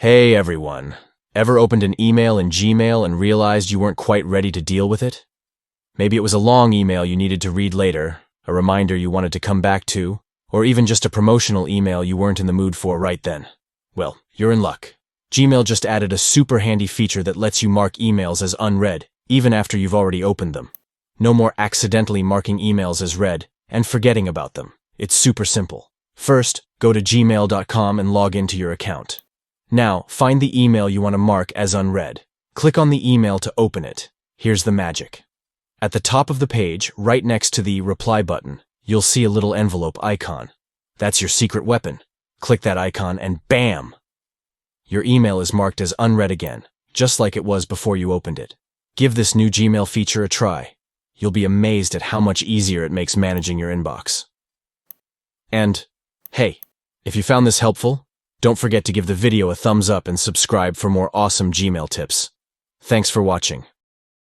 Hey everyone, ever opened an email in Gmail and realized you weren't quite ready to deal with it? Maybe it was a long email you needed to read later, a reminder you wanted to come back to, or even just a promotional email you weren't in the mood for right then. Well, you're in luck. Gmail just added a super handy feature that lets you mark emails as unread, even after you've already opened them. No more accidentally marking emails as read and forgetting about them. It's super simple. First, go to gmail.com and log into your account. Now, find the email you want to mark as unread. Click on the email to open it. Here's the magic. At the top of the page, right next to the reply button, you'll see a little envelope icon. That's your secret weapon. Click that icon and bam! Your email is marked as unread again, just like it was before you opened it. Give this new Gmail feature a try. You'll be amazed at how much easier it makes managing your inbox. And, hey, if you found this helpful, don't forget to give the video a thumbs up and subscribe for more awesome Gmail tips. Thanks for watching.